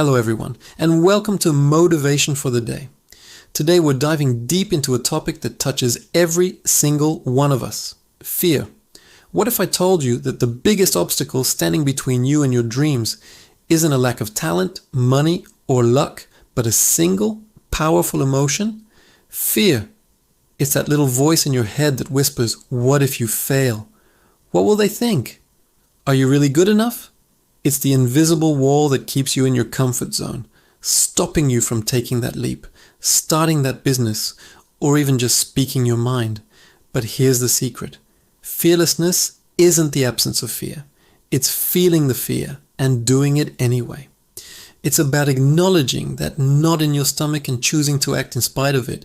Hello everyone, and welcome to Motivation for the Day. Today we're diving deep into a topic that touches every single one of us: fear. What if I told you that the biggest obstacle standing between you and your dreams isn't a lack of talent, money, or luck, but a single, powerful emotion? Fear. It's that little voice in your head that whispers, "What if you fail? What will they think? Are you really good enough?" It's the invisible wall that keeps you in your comfort zone, stopping you from taking that leap, starting that business, or even just speaking your mind. But here's the secret. Fearlessness isn't the absence of fear. It's feeling the fear and doing it anyway. It's about acknowledging that knot in your stomach and choosing to act in spite of it.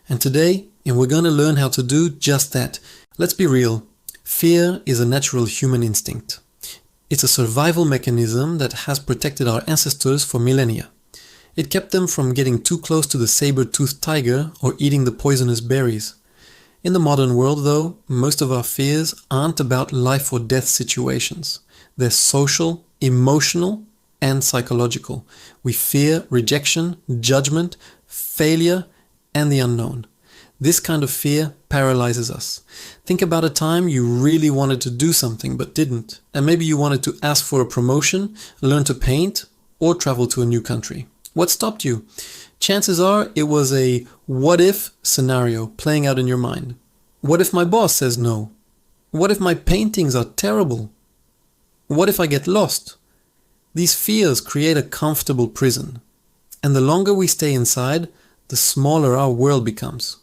And today, we're going to learn how to do just that. Let's be real. Fear is a natural human instinct. It's a survival mechanism that has protected our ancestors for millennia. It kept them from getting too close to the saber-toothed tiger or eating the poisonous berries. In the modern world, though, most of our fears aren't about life or death situations. They're social, emotional, and psychological. We fear rejection, judgment, failure, and the unknown. This kind of fear paralyzes us. Think about a time you really wanted to do something but didn't, and maybe you wanted to ask for a promotion, learn to paint, or travel to a new country. What stopped you? Chances are it was a what-if scenario playing out in your mind. What if my boss says no? What if my paintings are terrible? What if I get lost? These fears create a comfortable prison, and the longer we stay inside, the smaller our world becomes.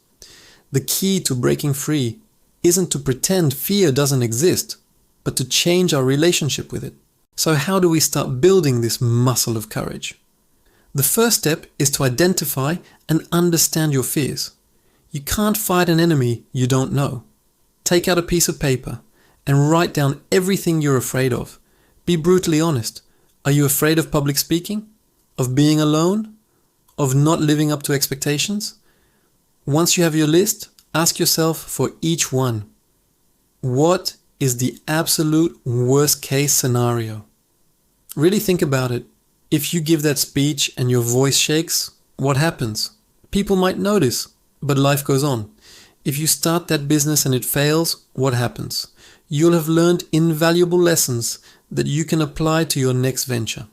The key to breaking free isn't to pretend fear doesn't exist, but to change our relationship with it. So how do we start building this muscle of courage? The first step is to identify and understand your fears. You can't fight an enemy you don't know. Take out a piece of paper and write down everything you're afraid of. Be brutally honest. Are you afraid of public speaking? Of being alone? Of not living up to expectations? Once you have your list, ask yourself for each one. What is the absolute worst case scenario? Really think about it. If you give that speech and your voice shakes, what happens? People might notice, but life goes on. If you start that business and it fails, what happens? You'll have learned invaluable lessons that you can apply to your next venture.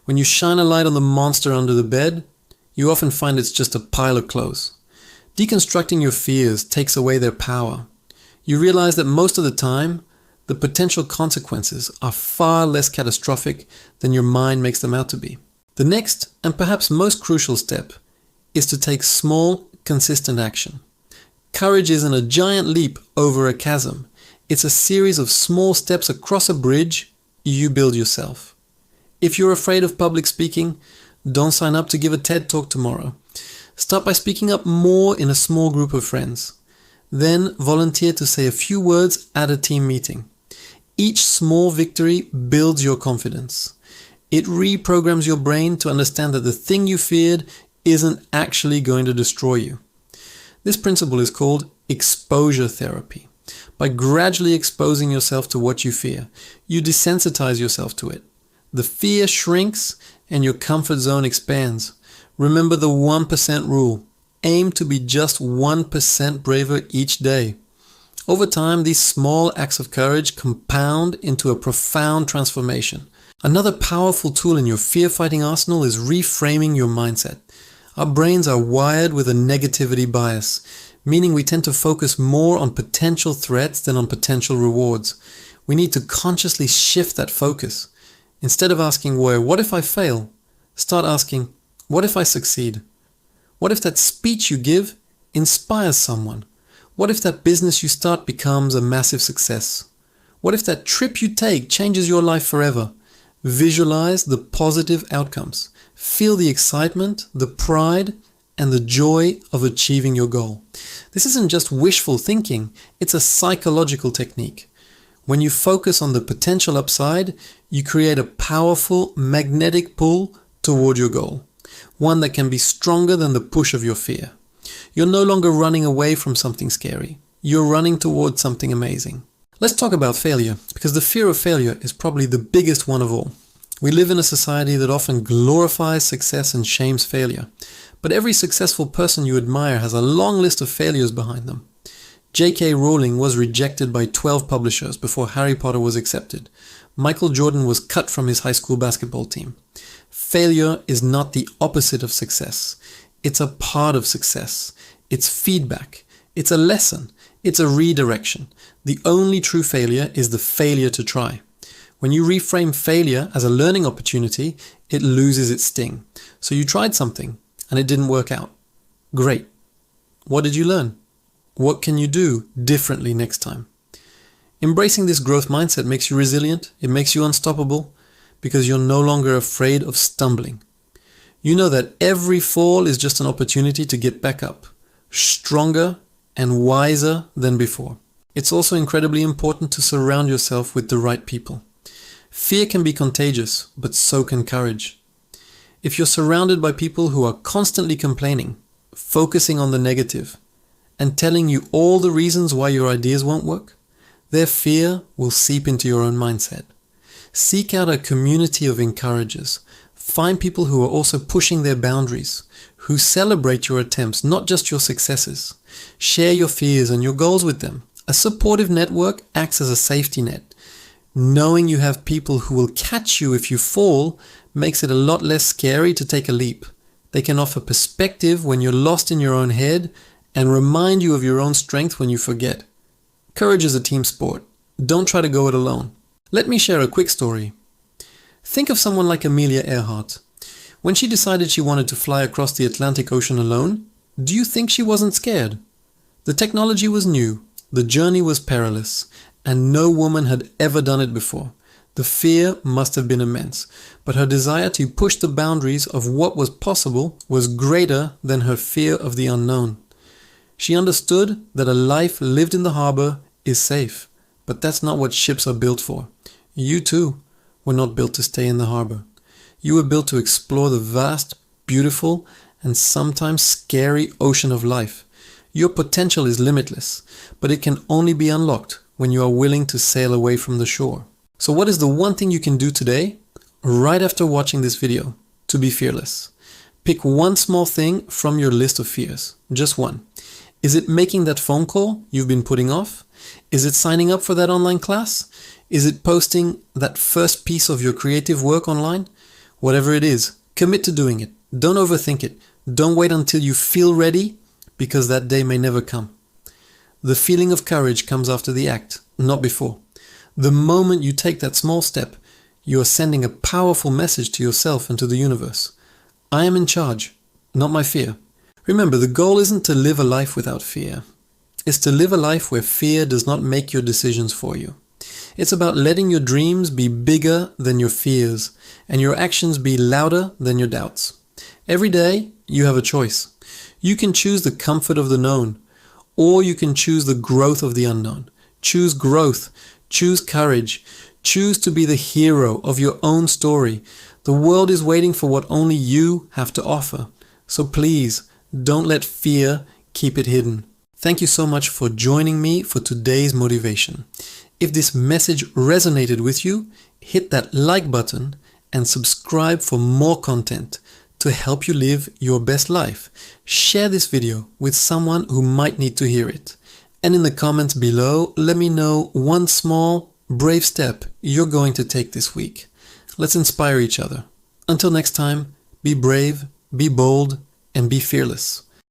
When you shine a light on the monster under the bed, you often find it's just a pile of clothes. Deconstructing your fears takes away their power. You realize that most of the time, the potential consequences are far less catastrophic than your mind makes them out to be. The next, and perhaps most crucial step, is to take small, consistent action. Courage isn't a giant leap over a chasm. It's a series of small steps across a bridge you build yourself. If you're afraid of public speaking, don't sign up to give a TED Talk tomorrow. Start by speaking up more in a small group of friends. Then volunteer to say a few words at a team meeting. Each small victory builds your confidence. It reprograms your brain to understand that the thing you feared isn't actually going to destroy you. This principle is called exposure therapy. By gradually exposing yourself to what you fear, you desensitize yourself to it. The fear shrinks and your comfort zone expands. Remember the 1% rule. Aim to be just 1% braver each day. Over time, these small acts of courage compound into a profound transformation. Another powerful tool in your fear-fighting arsenal is reframing your mindset. Our brains are wired with a negativity bias, meaning we tend to focus more on potential threats than on potential rewards. We need to consciously shift that focus. Instead of asking, what if I fail? Start asking, what if I succeed? What if that speech you give inspires someone? What if that business you start becomes a massive success? What if that trip you take changes your life forever? Visualize the positive outcomes. Feel the excitement, the pride, and the joy of achieving your goal. This isn't just wishful thinking, it's a psychological technique. When you focus on the potential upside, you create a powerful magnetic pull toward your goal. One that can be stronger than the push of your fear. You're no longer running away from something scary. You're running towards something amazing. Let's talk about failure, because the fear of failure is probably the biggest one of all. We live in a society that often glorifies success and shames failure. But every successful person you admire has a long list of failures behind them. J.K. Rowling was rejected by 12 publishers before Harry Potter was accepted. Michael Jordan was cut from his high school basketball team. Failure is not the opposite of success. It's a part of success. It's feedback. It's a lesson. It's a redirection. The only true failure is the failure to try. When you reframe failure as a learning opportunity, it loses its sting. So you tried something and it didn't work out. Great. What did you learn? What can you do differently next time? Embracing this growth mindset makes you resilient. It makes you unstoppable because you're no longer afraid of stumbling. You know that every fall is just an opportunity to get back up, stronger and wiser than before. It's also incredibly important to surround yourself with the right people. Fear can be contagious, but so can courage. If you're surrounded by people who are constantly complaining, focusing on the negative, and telling you all the reasons why your ideas won't work, their fear will seep into your own mindset. Seek out a community of encouragers. Find people who are also pushing their boundaries, who celebrate your attempts, not just your successes. Share your fears and your goals with them. A supportive network acts as a safety net. Knowing you have people who will catch you if you fall makes it a lot less scary to take a leap. They can offer perspective when you're lost in your own head and remind you of your own strength when you forget. Courage is a team sport. Don't try to go it alone. Let me share a quick story. Think of someone like Amelia Earhart. When she decided she wanted to fly across the Atlantic Ocean alone, do you think she wasn't scared? The technology was new, the journey was perilous, and no woman had ever done it before. The fear must have been immense, but her desire to push the boundaries of what was possible was greater than her fear of the unknown. She understood that a life lived in the harbor is safe, but that's not what ships are built for. You too were not built to stay in the harbor. You were built to explore the vast, beautiful, and sometimes scary ocean of life. Your potential is limitless, but it can only be unlocked when you are willing to sail away from the shore. So what is the one thing you can do today, right after watching this video, to be fearless? Pick one small thing from your list of fears, just one. Is it making that phone call you've been putting off? Is it signing up for that online class? Is it posting that first piece of your creative work online? Whatever it is, commit to doing it. Don't overthink it. Don't wait until you feel ready, because that day may never come. The feeling of courage comes after the act, not before. The moment you take that small step, you are sending a powerful message to yourself and to the universe. I am in charge, not my fear. Remember, the goal isn't to live a life without fear. It's to live a life where fear does not make your decisions for you. It's about letting your dreams be bigger than your fears and your actions be louder than your doubts. Every day, you have a choice. You can choose the comfort of the known, or you can choose the growth of the unknown. Choose growth. Choose courage. Choose to be the hero of your own story. The world is waiting for what only you have to offer. So please, don't let fear keep it hidden. Thank you so much for joining me for today's motivation. If this message resonated with you, hit that like button and subscribe for more content to help you live your best life. Share this video with someone who might need to hear it. And in the comments below, let me know one small, brave step you're going to take this week. Let's inspire each other. Until next time, be brave, be bold, and be fearless.